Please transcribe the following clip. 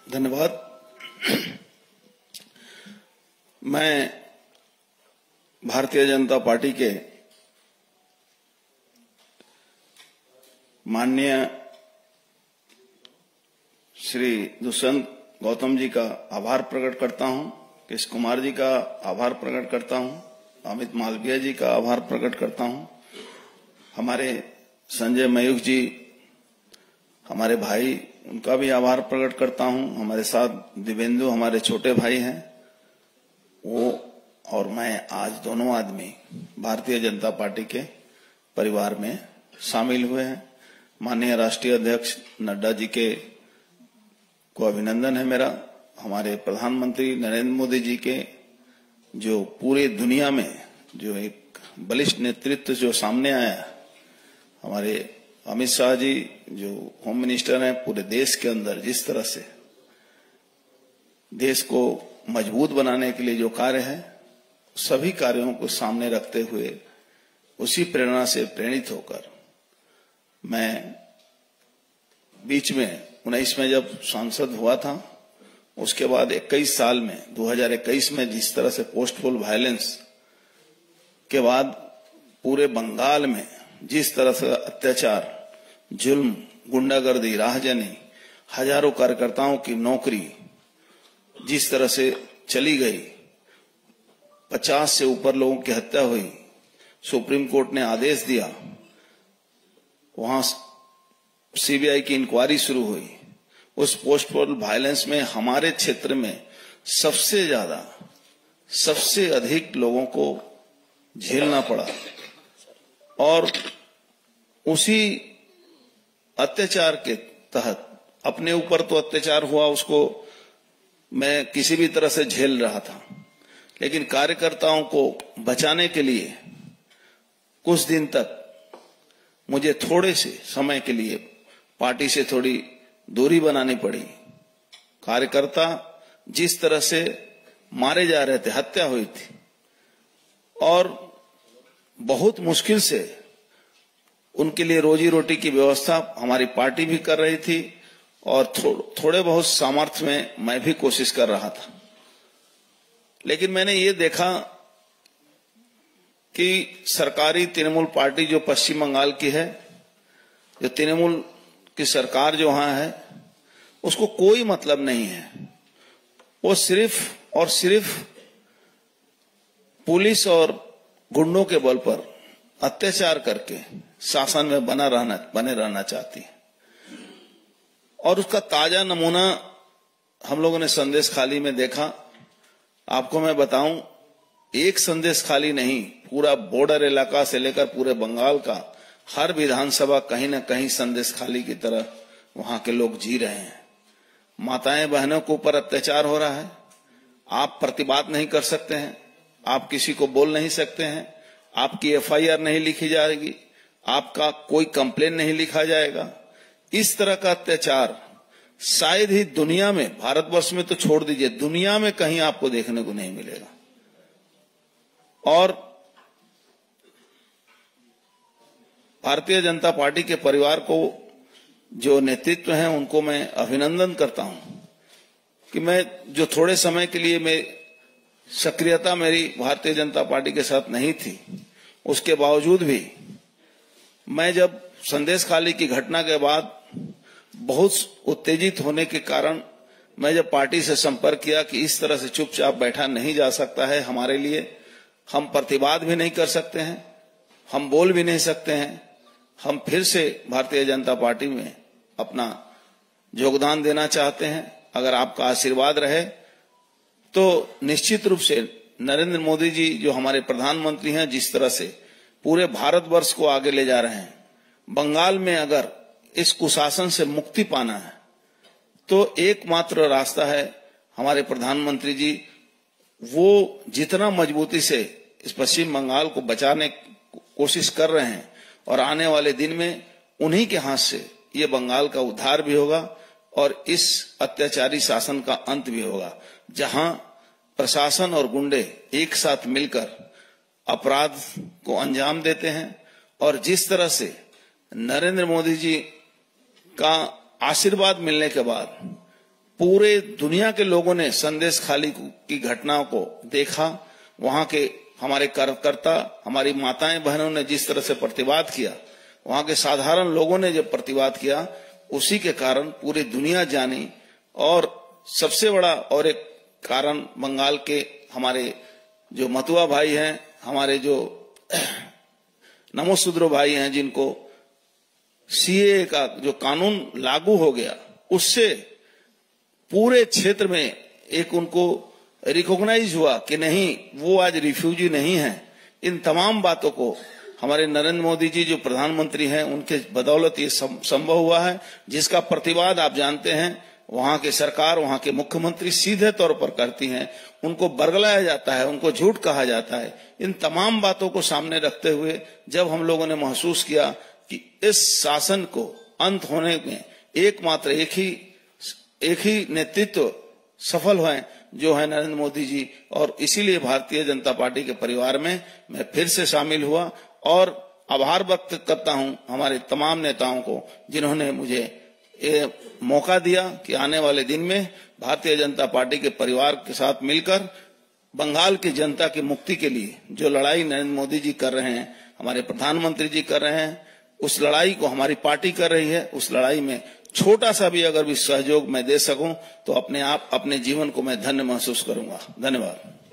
धन्यवाद। मैं भारतीय जनता पार्टी के माननीय श्री दुष्यंत गौतम जी का आभार प्रकट करता हूं, कृष्ण कुमार जी का आभार प्रकट करता हूं, अमित मालवीय जी का आभार प्रकट करता हूं, हमारे संजय मयूख जी हमारे भाई उनका भी आभार प्रकट करता हूं। हमारे साथ दिव्येंदु हमारे छोटे भाई हैं, वो और मैं आज दोनों आदमी भारतीय जनता पार्टी के परिवार में शामिल हुए हैं। माननीय राष्ट्रीय अध्यक्ष नड्डा जी के को अभिनंदन है मेरा। हमारे प्रधानमंत्री नरेंद्र मोदी जी के जो पूरे दुनिया में जो एक बलिष्ठ नेतृत्व जो सामने आया, हमारे अमित शाह जी जो होम मिनिस्टर हैं, पूरे देश के अंदर जिस तरह से देश को मजबूत बनाने के लिए जो कार्य है, सभी कार्यों को सामने रखते हुए उसी प्रेरणा से प्रेरित होकर मैं बीच में 19 में जब सांसद हुआ था, उसके बाद 21 साल में 2021 में जिस तरह से पोस्ट पोल वायलेंस के बाद पूरे बंगाल में जिस तरह से अत्याचार, जुल्म, गुंडागर्दी, राहजनी, हजारों कार्यकर्ताओं की नौकरी जिस तरह से चली गई, 50 से ऊपर लोगों की हत्या हुई, सुप्रीम कोर्ट ने आदेश दिया, वहां सीबीआई की इंक्वायरी शुरू हुई। उस पोस्ट पोल वायलेंस में हमारे क्षेत्र में सबसे ज्यादा, सबसे अधिक लोगों को झेलना पड़ा और उसी अत्याचार के तहत अपने ऊपर तो अत्याचार हुआ, उसको मैं किसी भी तरह से झेल रहा था, लेकिन कार्यकर्ताओं को बचाने के लिए कुछ दिन तक मुझे थोड़े से समय के लिए पार्टी से थोड़ी दूरी बनानी पड़ी। कार्यकर्ता जिस तरह से मारे जा रहे थे, हत्या हुई थी और बहुत मुश्किल से उनके लिए रोजी रोटी की व्यवस्था हमारी पार्टी भी कर रही थी और थोड़े बहुत सामर्थ्य में मैं भी कोशिश कर रहा था। लेकिन मैंने ये देखा कि सरकारी तृणमूल पार्टी जो पश्चिम बंगाल की है, जो तृणमूल की सरकार जो वहां है, उसको कोई मतलब नहीं है। वो सिर्फ और सिर्फ पुलिस और गुंडों के बल पर अत्याचार करके शासन में बने रहना चाहती है। और उसका ताजा नमूना हम लोगों ने संदेश खाली में देखा। आपको मैं बताऊं, एक संदेश खाली नहीं, पूरा बॉर्डर इलाका से लेकर पूरे बंगाल का हर विधानसभा कहीं न कहीं संदेश खाली की तरह वहां के लोग जी रहे हैं। माताएं बहनों के ऊपर अत्याचार हो रहा है, आप प्रतिबाद नहीं कर सकते हैं, आप किसी को बोल नहीं सकते हैं, आपकी एफआईआर नहीं लिखी जाएगी, आपका कोई कंप्लेन नहीं लिखा जाएगा। इस तरह का अत्याचार शायद ही दुनिया में, भारतवर्ष में तो छोड़ दीजिए, दुनिया में कहीं आपको देखने को नहीं मिलेगा। और भारतीय जनता पार्टी के परिवार को जो नेतृत्व है, उनको मैं अभिनंदन करता हूं कि मैं जो थोड़े समय के लिए मैं सक्रियता मेरी भारतीय जनता पार्टी के साथ नहीं थी, उसके बावजूद भी मैं जब संदेश खाली की घटना के बाद बहुत उत्तेजित होने के कारण मैं जब पार्टी से संपर्क किया कि इस तरह से चुपचाप बैठा नहीं जा सकता है, हमारे लिए हम प्रतिवाद भी नहीं कर सकते हैं, हम बोल भी नहीं सकते हैं, हम फिर से भारतीय जनता पार्टी में अपना योगदान देना चाहते हैं। अगर आपका आशीर्वाद रहे तो निश्चित रूप से नरेंद्र मोदी जी जो हमारे प्रधानमंत्री हैं, जिस तरह से पूरे भारतवर्ष को आगे ले जा रहे हैं, बंगाल में अगर इस कुशासन से मुक्ति पाना है तो एकमात्र रास्ता है हमारे प्रधानमंत्री जी, वो जितना मजबूती से इस पश्चिम बंगाल को बचाने की कोशिश कर रहे हैं और आने वाले दिन में उन्हीं के हाथ से ये बंगाल का उद्धार भी होगा और इस अत्याचारी शासन का अंत भी होगा, जहां प्रशासन और गुंडे एक साथ मिलकर अपराध को अंजाम देते हैं। और जिस तरह से नरेंद्र मोदी जी का आशीर्वाद मिलने के बाद पूरे दुनिया के लोगों ने संदेश खाली की घटनाओं को देखा। वहां के हमारे कार्यकर्ता, हमारी माताएं बहनों ने जिस तरह से प्रतिवाद किया, वहां के साधारण लोगों ने जब प्रतिवाद किया, उसी के कारण पूरी दुनिया जानी। और सबसे बड़ा और एक कारण बंगाल के हमारे जो मतुआ भाई हैं, हमारे जो नमोसूद्रो भाई हैं, जिनको सीए का जो कानून लागू हो गया, उससे पूरे क्षेत्र में एक उनको रिकॉग्नाइज हुआ कि नहीं, वो आज रिफ्यूजी नहीं है। इन तमाम बातों को हमारे नरेंद्र मोदी जी जो प्रधानमंत्री हैं, उनके बदौलत ये संभव हुआ है, जिसका प्रतिवाद आप जानते हैं वहां के सरकार, वहां के मुख्यमंत्री सीधे तौर पर करती हैं। उनको बरगलाया जाता है, उनको झूठ कहा जाता है। इन तमाम बातों को सामने रखते हुए जब हम लोगों ने महसूस किया कि इस शासन को अंत होने में एकमात्र एक ही नेतृत्व सफल हुए, जो है नरेंद्र मोदी जी, और इसीलिए भारतीय जनता पार्टी के परिवार में मैं फिर से शामिल हुआ। और आभार व्यक्त करता हूं हमारे तमाम नेताओं को, जिन्होंने मुझे ये मौका दिया कि आने वाले दिन में भारतीय जनता पार्टी के परिवार के साथ मिलकर बंगाल की जनता की मुक्ति के लिए जो लड़ाई नरेंद्र मोदी जी कर रहे हैं, हमारे प्रधानमंत्री जी कर रहे हैं, उस लड़ाई को हमारी पार्टी कर रही है। उस लड़ाई में छोटा सा भी अगर भी सहयोग मैं दे सकूं तो अपने जीवन को मैं धन्य महसूस करूंगा। धन्यवाद।